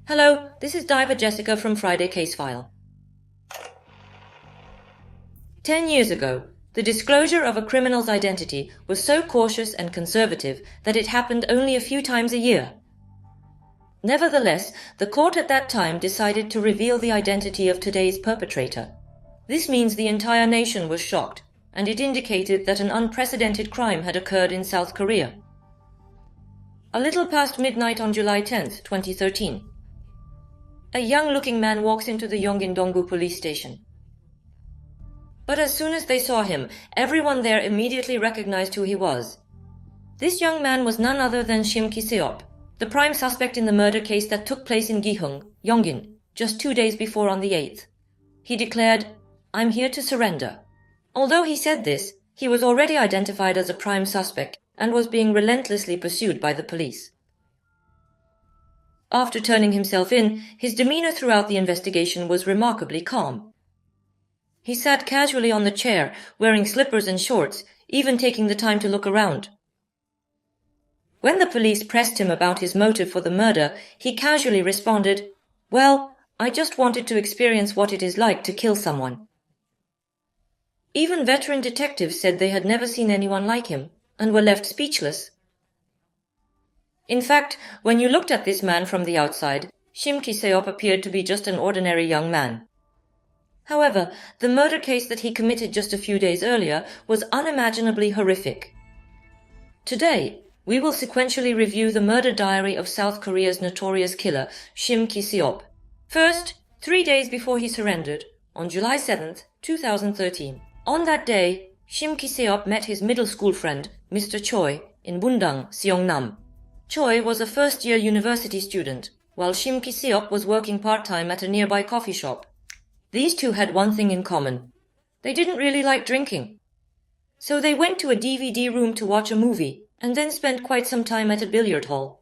Hello, this is Diver Jessica from Friday Case File. 10 years ago, the disclosure of a criminal's identity was so cautious and conservative that it happened only a few times a year. Nevertheless, the court at that time decided to reveal the identity of today's perpetrator. This means the entire nation was shocked, and it indicated that an unprecedented crime had occurred in South Korea. A little past midnight on July 10, 2013. A young-looking man walks into the Yongin-donggu police station. But as soon as they saw him, everyone there immediately recognized who he was. This young man was none other than Shim Ki-seop, the prime suspect in the murder case that took place in Gihung, Yongin, just 2 days before on the 8th. He declared, "I'm here to surrender." Although he said this, he was already identified as a prime suspect and was being relentlessly pursued by the police. After turning himself in, his demeanor throughout the investigation was remarkably calm. He sat casually on the chair, wearing slippers and shorts, even taking the time to look around. When the police pressed him about his motive for the murder, he casually responded, "Well, I just wanted to experience what it is like to kill someone." Even veteran detectives said they had never seen anyone like him, and were left speechless. In fact, when you looked at this man from the outside, Shim Ki-seop appeared to be just an ordinary young man. However, the murder case that he committed just a few days earlier was unimaginably horrific. Today, we will sequentially review the murder diary of South Korea's notorious killer, Shim Ki-seop. First, 3 days before he surrendered, on July 7, 2013. On that day, Shim Ki-seop met his middle school friend, Mr. Choi, in Bundang, Seongnam. Choi was a first-year university student, while Shim Ki-seop was working part-time at a nearby coffee shop. These two had one thing in common. They didn't really like drinking. So they went to a DVD room to watch a movie, and then spent quite some time at a billiard hall.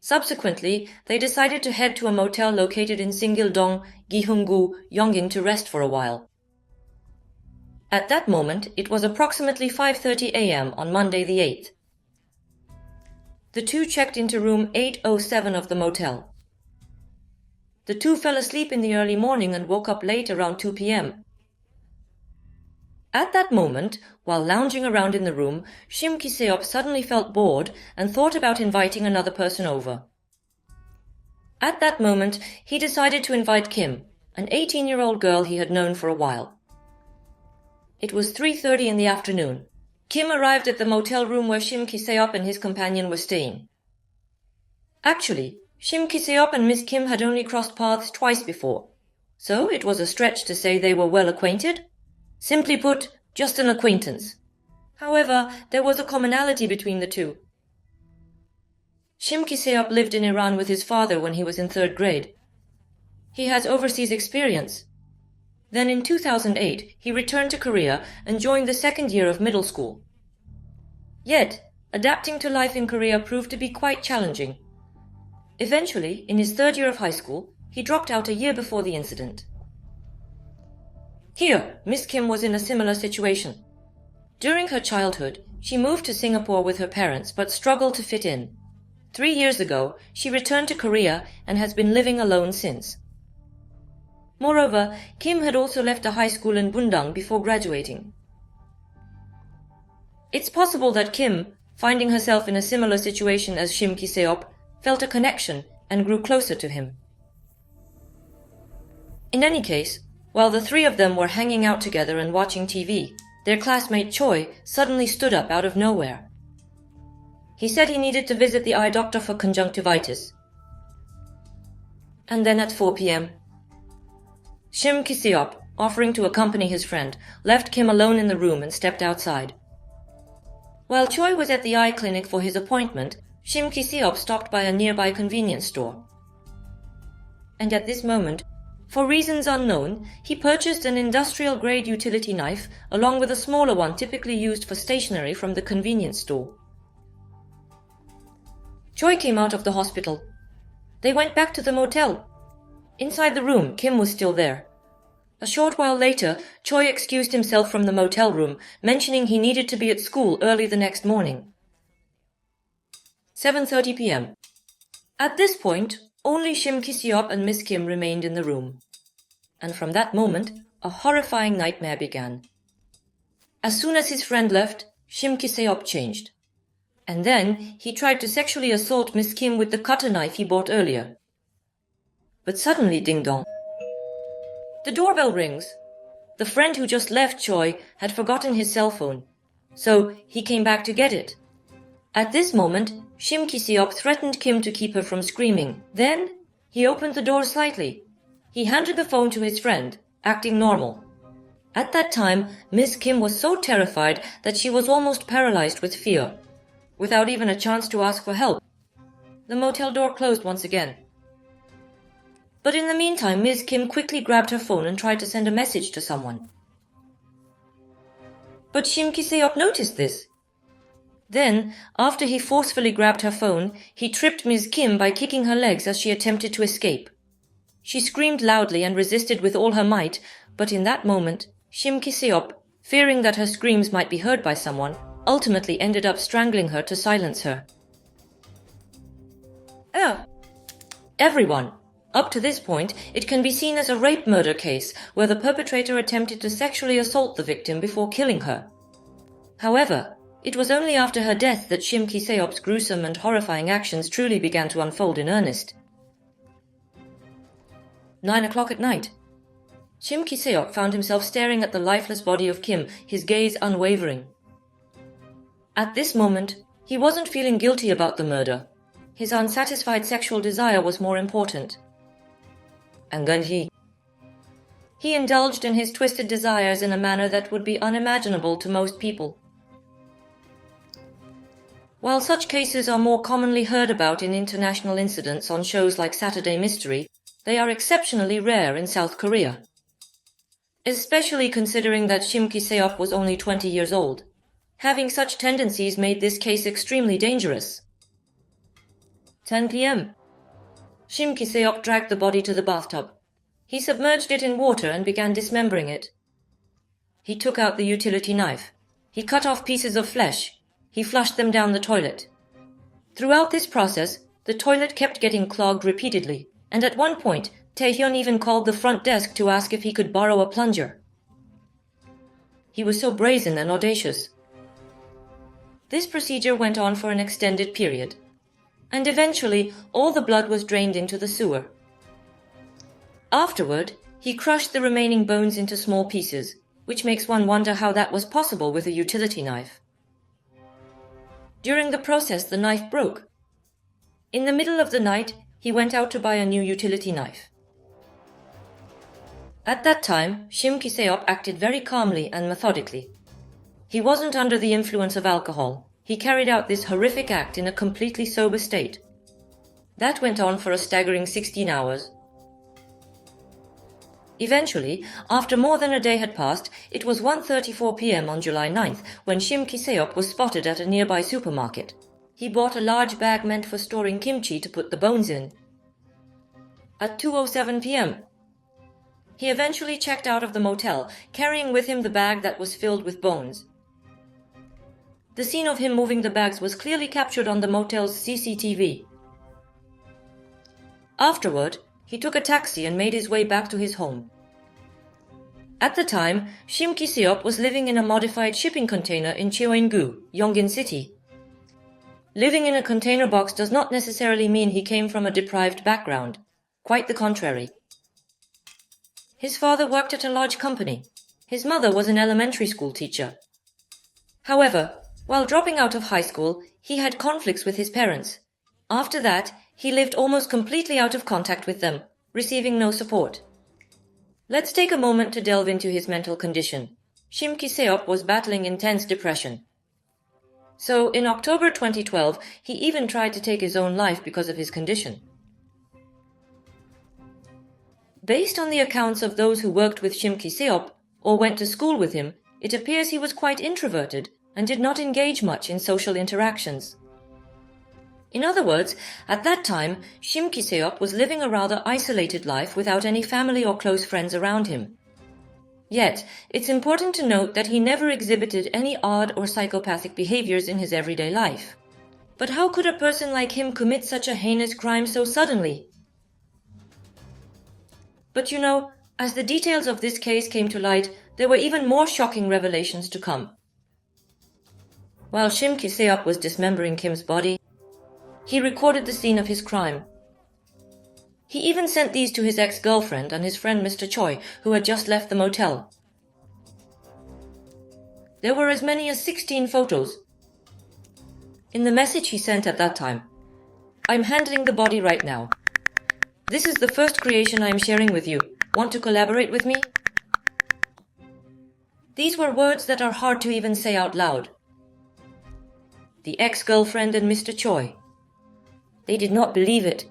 Subsequently, they decided to head to a motel located in Singil-dong, Gihung-gu, Yongin to rest for a while. At that moment, it was approximately 5:30 a.m. on Monday the 8th. The two checked into room 807 of the motel. The two fell asleep in the early morning and woke up late around 2 p.m. At that moment, while lounging around in the room, Shim Ki-seop suddenly felt bored and thought about inviting another person over. At that moment, he decided to invite Kim, an 18-year-old girl he had known for a while. It was 3:30 in the afternoon. Kim arrived at the motel room where Shim Ki-seop and his companion were staying. Actually, Shim Ki-seop and Miss Kim had only crossed paths twice before, so it was a stretch to say they were well acquainted. Simply put, just an acquaintance. However, there was a commonality between the two. Shim Ki-seop lived in Iran with his father when he was in 3rd grade. He has overseas experience. Then in 2008, he returned to Korea and joined the 2nd year of middle school. Yet, adapting to life in Korea proved to be quite challenging. Eventually, in his 3rd year of high school, he dropped out a year before the incident. Here, Miss Kim was in a similar situation. During her childhood, she moved to Singapore with her parents but struggled to fit in. 3 years ago, she returned to Korea and has been living alone since. Moreover, Kim had also left a high school in Bundang before graduating. It's possible that Kim, finding herself in a similar situation as Shim Ki-seop, felt a connection and grew closer to him. In any case, while the three of them were hanging out together and watching TV, their classmate Choi suddenly stood up out of nowhere. He said he needed to visit the eye doctor for conjunctivitis. And then at 4 p.m., Shim Ki-seop, offering to accompany his friend, left Kim alone in the room and stepped outside. While Choi was at the eye clinic for his appointment, Shim Ki-seop stopped by a nearby convenience store. And at this moment, for reasons unknown, he purchased an industrial-grade utility knife along with a smaller one typically used for stationery from the convenience store. Choi came out of the hospital. They went back to the motel. Inside the room, Kim was still there. A short while later, Choi excused himself from the motel room, mentioning he needed to be at school early the next morning. 7:30 p.m. At this point, Only Shim Ki-seop and Miss Kim remained in the room. And from that moment, a horrifying nightmare began. As soon as his friend left, Shim Ki-seop changed. And then he tried to sexually assault Miss Kim with the cutter knife he bought earlier. But suddenly, ding-dong. The doorbell rings. The friend who just left Choi had forgotten his cell phone, so he came back to get it. At this moment, Shim Ki-seop threatened Kim to keep her from screaming. Then, he opened the door slightly. He handed the phone to his friend, acting normal. At that time, Miss Kim was so terrified that she was almost paralyzed with fear, without even a chance to ask for help. The motel door closed once again. But in the meantime, Miss Kim quickly grabbed her phone and tried to send a message to someone. But Shim Ki-seop noticed this. Then, after he forcefully grabbed her phone, he tripped Miss Kim by kicking her legs as she attempted to escape. She screamed loudly and resisted with all her might, but in that moment, Shim Ki-seop, fearing that her screams might be heard by someone, ultimately ended up strangling her to silence her. Everyone. Up to this point, it can be seen as a rape murder case where the perpetrator attempted to sexually assault the victim before killing her. However, it was only after her death that Shim Ki-seop's gruesome and horrifying actions truly began to unfold in earnest. 9 o'clock at night. Shim Ki-seop found himself staring at the lifeless body of Kim, his gaze unwavering. At this moment, he wasn't feeling guilty about the murder. His unsatisfied sexual desire was more important. And then he indulged in his twisted desires in a manner that would be unimaginable to most people. While such cases are more commonly heard about in international incidents on shows like Saturday Mystery, they are exceptionally rare in South Korea. Especially considering that Shim Ki-seop was only 20 years old. Having such tendencies made this case extremely dangerous. 10 p.m. Shim Ki-seop dragged the body to the bathtub. He submerged it in water and began dismembering it. He took out the utility knife. He cut off pieces of flesh. He flushed them down the toilet. Throughout this process, the toilet kept getting clogged repeatedly, and at one point, Taehyun even called the front desk to ask if he could borrow a plunger. He was so brazen and audacious. This procedure went on for an extended period, and eventually all the blood was drained into the sewer. Afterward, he crushed the remaining bones into small pieces, which makes one wonder how that was possible with a utility knife. During the process, the knife broke. In the middle of the night, he went out to buy a new utility knife. At that time, Shim Ki-seop acted very calmly and methodically. He wasn't under the influence of alcohol. He carried out this horrific act in a completely sober state. That went on for a staggering 16 hours. Eventually, after more than a day had passed, it was 1:34 p.m. on July 9th when Shim Ki-seop was spotted at a nearby supermarket. He bought a large bag meant for storing kimchi to put the bones in. At 2:07 p.m., he eventually checked out of the motel, carrying with him the bag that was filled with bones. The scene of him moving the bags was clearly captured on the motel's CCTV. Afterward, he took a taxi and made his way back to his home. At the time, Shim Ki-seop was living in a modified shipping container in Cheoin-gu, Yongin City. Living in a container box does not necessarily mean he came from a deprived background. Quite the contrary. His father worked at a large company. His mother was an elementary school teacher. However, while dropping out of high school, he had conflicts with his parents. After that, he lived almost completely out of contact with them, receiving no support. Let's take a moment to delve into his mental condition. Shim Ki-seop was battling intense depression. So, in October 2012, he even tried to take his own life because of his condition. Based on the accounts of those who worked with Shim Ki-seop or went to school with him, it appears he was quite introverted and did not engage much in social interactions. In other words, at that time, Shim Ki-seop was living a rather isolated life without any family or close friends around him. Yet, it's important to note that he never exhibited any odd or psychopathic behaviors in his everyday life. But how could a person like him commit such a heinous crime so suddenly? But you know, as the details of this case came to light, there were even more shocking revelations to come. While Shim Ki-seop was dismembering Kim's body, he recorded the scene of his crime. He even sent these to his ex-girlfriend and his friend Mr. Choi, who had just left the motel. There were as many as 16 photos. In the message he sent at that time, "I'm handling the body right now. This is the first creation I am sharing with you. Want to collaborate with me?" These were words that are hard to even say out loud. The ex-girlfriend and Mr. Choi. They did not believe it,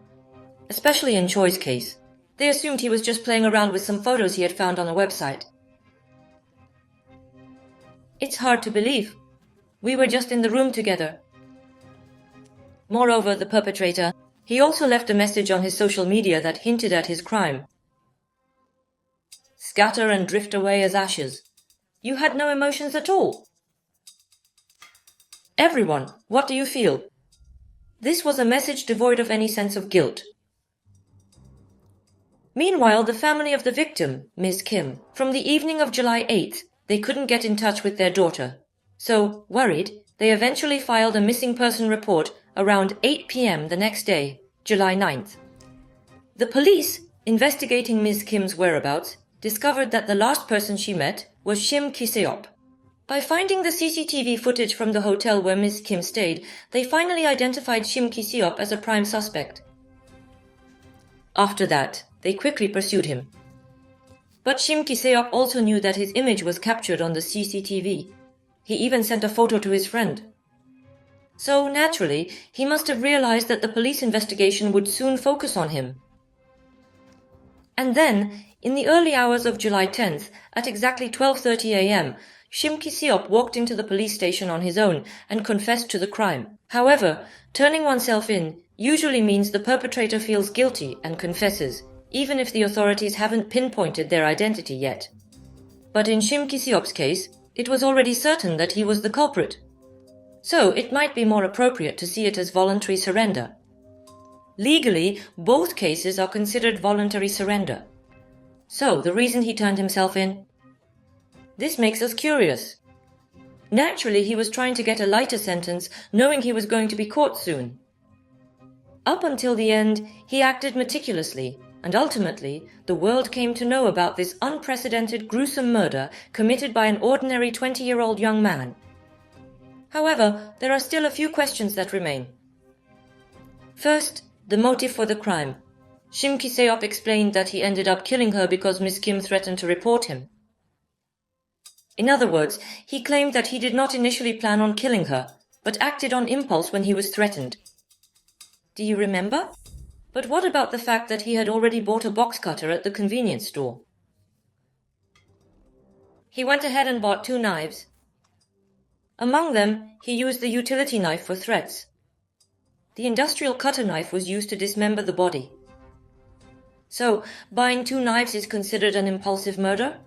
especially in Choi's case. They assumed he was just playing around with some photos he had found on a website. It's hard to believe. We were just in the room together. Moreover, the perpetrator, he also left a message on his social media that hinted at his crime. Scatter and drift away as ashes. You had no emotions at all. Everyone, what do you feel? This was a message devoid of any sense of guilt. Meanwhile, the family of the victim, Ms. Kim, from the evening of July 8th, they couldn't get in touch with their daughter. So, worried, they eventually filed a missing person report around 8 p.m. the next day, July 9th. The police, investigating Ms. Kim's whereabouts, discovered that the last person she met was Shim Ki-seop. By finding the CCTV footage from the hotel where Ms. Kim stayed, they finally identified Shim Ki-seop as a prime suspect. After that, they quickly pursued him. But Shim Ki-seop also knew that his image was captured on the CCTV. He even sent a photo to his friend. So, naturally, he must have realized that the police investigation would soon focus on him. And then, in the early hours of July 10th, at exactly 12:30 a.m., Shim Ki-seop walked into the police station on his own and confessed to the crime. However, turning oneself in usually means the perpetrator feels guilty and confesses, even if the authorities haven't pinpointed their identity yet. But in Shim Ki-seop's case, it was already certain that he was the culprit. So it might be more appropriate to see it as voluntary surrender. Legally, both cases are considered voluntary surrender. So, the reason he turned himself in? This makes us curious. Naturally, he was trying to get a lighter sentence, knowing he was going to be caught soon. Up until the end, he acted meticulously, and ultimately, the world came to know about this unprecedented, gruesome murder committed by an ordinary 20-year-old young man. However, there are still a few questions that remain. First, the motive for the crime. Shim Ki-seop explained that he ended up killing her because Ms. Kim threatened to report him. In other words, he claimed that he did not initially plan on killing her, but acted on impulse when he was threatened. Do you remember? But what about the fact that he had already bought a box cutter at the convenience store? He went ahead and bought 2 knives. Among them, he used the utility knife for threats. The industrial cutter knife was used to dismember the body. So, buying 2 knives is considered an impulsive murder?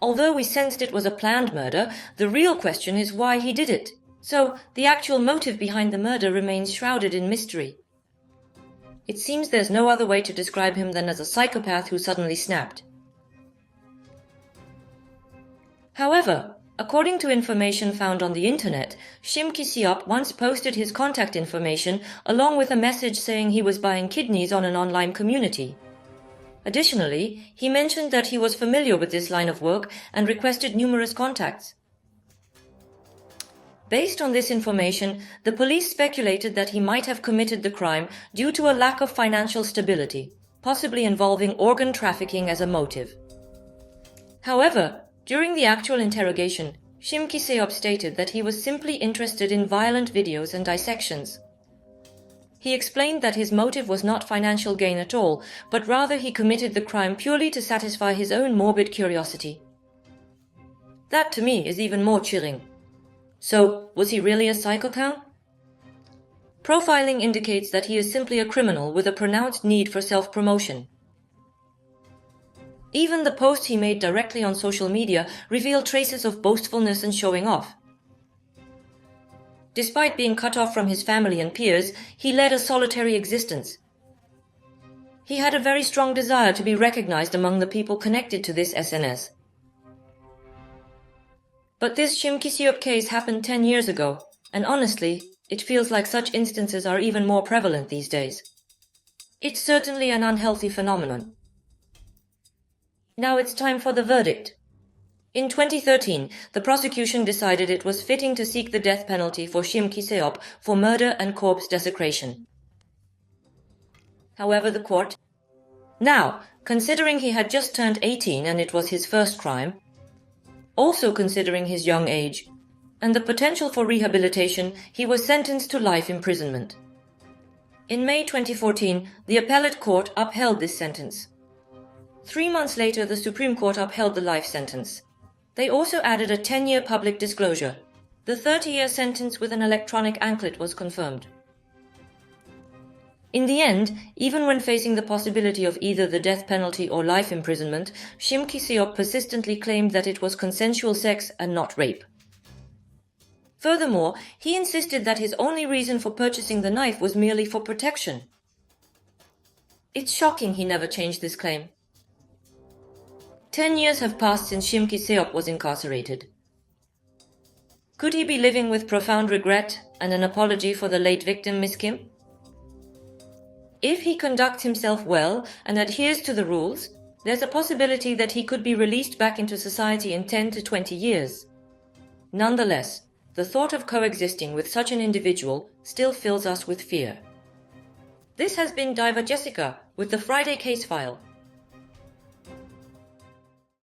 Although we sensed it was a planned murder, the real question is why he did it. So, the actual motive behind the murder remains shrouded in mystery. It seems there's no other way to describe him than as a psychopath who suddenly snapped. However, according to information found on the internet, Shim Ki-seop once posted his contact information along with a message saying he was buying kidneys on an online community. Additionally, he mentioned that he was familiar with this line of work and requested numerous contacts. Based on this information, the police speculated that he might have committed the crime due to a lack of financial stability, possibly involving organ trafficking as a motive. However, during the actual interrogation, Shim Ki-seop stated that he was simply interested in violent videos and dissections. He explained that his motive was not financial gain at all, but rather he committed the crime purely to satisfy his own morbid curiosity. That to me is even more chilling. So, was he really a psychopath? Profiling indicates that he is simply a criminal with a pronounced need for self-promotion. Even the posts he made directly on social media reveal traces of boastfulness and showing off. Despite being cut off from his family and peers, he led a solitary existence. He had a very strong desire to be recognized among the people connected to this SNS. But this Shim Ki-seop case happened 10 years ago, and honestly, it feels like such instances are even more prevalent these days. It's certainly an unhealthy phenomenon. Now it's time for the verdict. In 2013, the prosecution decided it was fitting to seek the death penalty for Shim Ki-seop for murder and corpse desecration. However, the court... Now, considering he had just turned 18 and it was his first crime, also considering his young age, and the potential for rehabilitation, he was sentenced to life imprisonment. In May 2014, the appellate court upheld this sentence. 3 months later, the Supreme Court upheld the life sentence. They also added a 10-year public disclosure. The 30-year sentence with an electronic anklet was confirmed. In the end, even when facing the possibility of either the death penalty or life imprisonment, Shim Ki-seop persistently claimed that it was consensual sex and not rape. Furthermore, he insisted that his only reason for purchasing the knife was merely for protection. It's shocking he never changed this claim. 10 years have passed since Shim Ki-seop was incarcerated. Could he be living with profound regret and an apology for the late victim, Miss Kim? If he conducts himself well and adheres to the rules, there's a possibility that he could be released back into society in 10 to 20 years. Nonetheless, the thought of coexisting with such an individual still fills us with fear. This has been Diver Jessica with the Friday Case File.